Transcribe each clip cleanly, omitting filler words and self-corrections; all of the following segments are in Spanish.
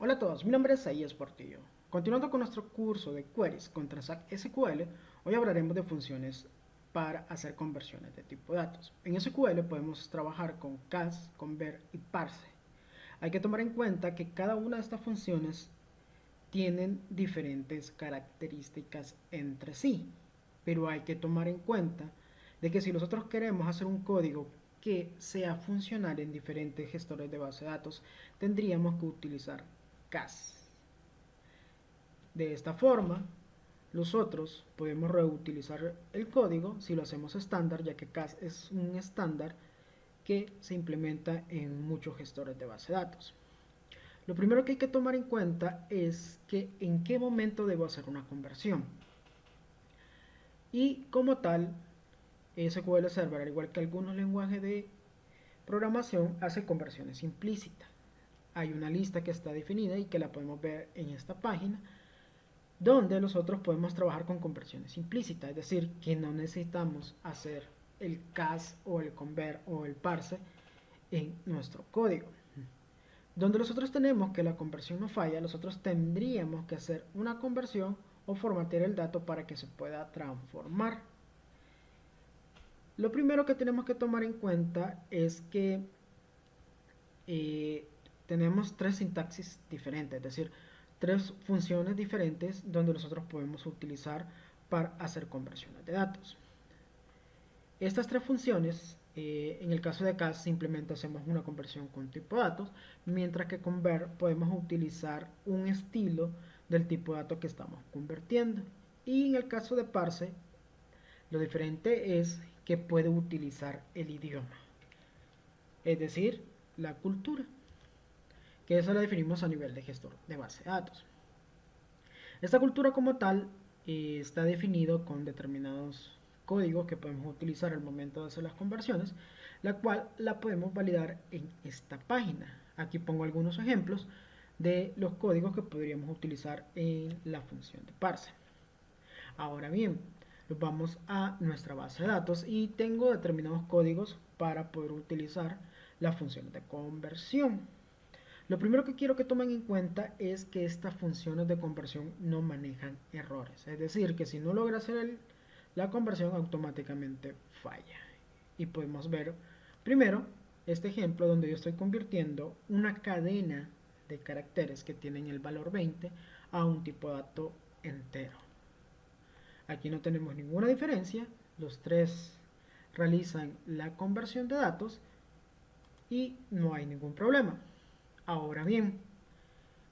Hola a todos, mi nombre es Isaías Portillo. Continuando con nuestro curso de queries con Transact SQL, hoy hablaremos de funciones para hacer conversiones de tipo de datos. En SQL podemos trabajar con cast, convert y parse. Hay que tomar en cuenta que cada una de estas funciones tienen diferentes características entre sí, pero hay que tomar en cuenta de que si nosotros queremos hacer un código que sea funcional en diferentes gestores de base de datos, tendríamos que utilizar cast. De esta forma, nosotros podemos reutilizar el código si lo hacemos estándar, ya que cast es un estándar que se implementa en muchos gestores de base de datos. Lo primero que hay que tomar en cuenta es que en qué momento debo hacer una conversión. Y como tal, SQL Server, al igual que algunos lenguajes de programación, hace conversiones implícitas. Hay una lista que está definida y que la podemos ver en esta página, donde nosotros podemos trabajar con conversiones implícitas, es decir, que no necesitamos hacer el cast o el convert o el parse en nuestro código. Donde nosotros tenemos que la conversión no falla, nosotros tendríamos que hacer una conversión o formatear el dato para que se pueda transformar. Lo primero que tenemos que tomar en cuenta es que tenemos tres sintaxis diferentes, es decir, tres funciones diferentes donde nosotros podemos utilizar para hacer conversiones de datos. Estas tres funciones, en el caso de cast simplemente hacemos una conversión con tipo de datos, mientras que convert podemos utilizar un estilo del tipo de datos que estamos convirtiendo. Y en el caso de parse, lo diferente es que puede utilizar el idioma, es decir, la cultura, que esa la definimos a nivel de gestor de base de datos. Esta cultura como tal está definido con determinados códigos que podemos utilizar al momento de hacer las conversiones, la cual la podemos validar en esta página. Aquí pongo algunos ejemplos de los códigos que podríamos utilizar en la función de parse. Ahora bien, vamos a nuestra base de datos y tengo determinados códigos para poder utilizar las funciones de conversión. Lo primero que quiero que tomen en cuenta es que estas funciones de conversión no manejan errores. Es decir, que si no logra hacer la conversión automáticamente falla. Y podemos ver primero este ejemplo donde yo estoy convirtiendo una cadena de caracteres que tienen el valor 20 a un tipo de dato entero. Aquí no tenemos ninguna diferencia. Los tres realizan la conversión de datos y no hay ningún problema. Ahora bien,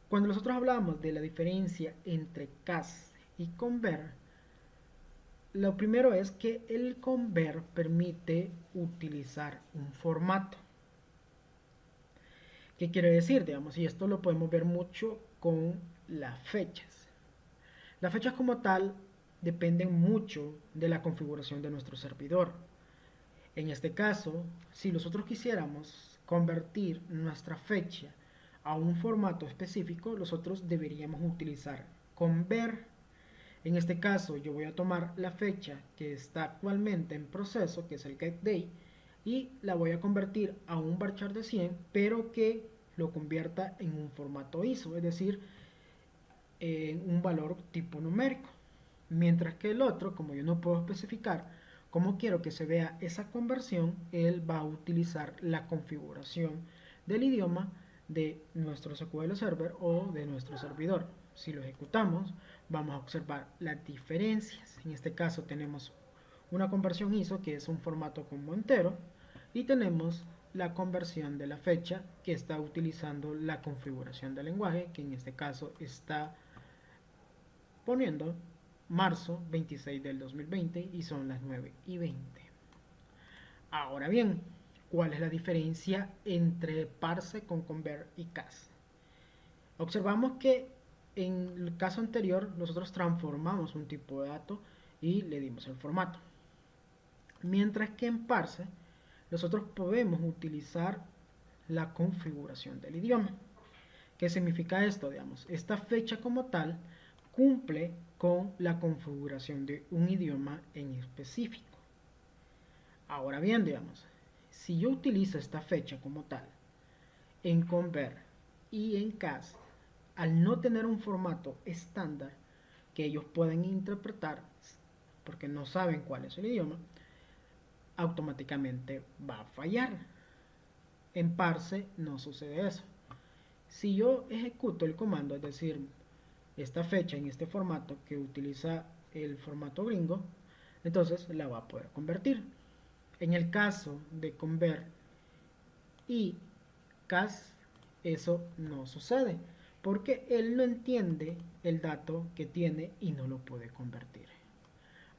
cuando nosotros hablamos de la diferencia entre cast y convert, lo primero es que el convert permite utilizar un formato. ¿Qué quiere decir? Digamos, y esto lo podemos ver mucho con las fechas. Las fechas como tal dependen mucho de la configuración de nuestro servidor. En este caso, si nosotros quisiéramos convertir nuestra fecha a un formato específico, nosotros deberíamos utilizar convert. En este caso, yo voy a tomar la fecha que está actualmente en proceso, que es el getDate, y la voy a convertir a un varchar de 100, pero que lo convierta en un formato ISO, es decir, en un valor tipo numérico. Mientras que el otro, como yo no puedo especificar cómo quiero que se vea esa conversión, él va a utilizar la configuración del idioma de nuestro SQL Server o de nuestro servidor. Si lo ejecutamos, vamos a observar las diferencias. En este caso tenemos una conversión ISO, que es un formato como entero, y tenemos la conversión de la fecha, que está utilizando la configuración del lenguaje, que en este caso está poniendo marzo 26 del 2020 y son las 9:20. Ahora bien, ¿cuál es la diferencia entre parse con convert y cast? Observamos que en el caso anterior nosotros transformamos un tipo de dato y le dimos el formato. Mientras que en parse nosotros podemos utilizar la configuración del idioma. ¿Qué significa esto? Digamos, esta fecha como tal cumple con la configuración de un idioma en específico. Ahora bien, digamos, si yo utilizo esta fecha como tal en convert y en cast, al no tener un formato estándar que ellos pueden interpretar, porque no saben cuál es el idioma, automáticamente va a fallar. En Parse no sucede eso. Si yo ejecuto el comando, es decir, esta fecha en este formato que utiliza el formato gringo, entonces la va a poder convertir. En el caso de convert y cas, eso no sucede, porque él no entiende el dato que tiene y no lo puede convertir.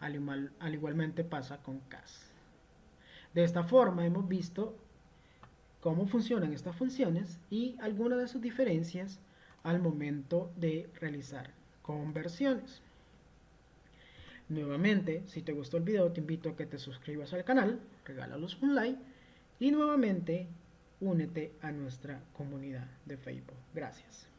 Al igualmente pasa con cas. De esta forma hemos visto cómo funcionan estas funciones y algunas de sus diferencias al momento de realizar conversiones. Nuevamente, si te gustó el video, te invito a que te suscribas al canal, regálalos un like y nuevamente únete a nuestra comunidad de Facebook. Gracias.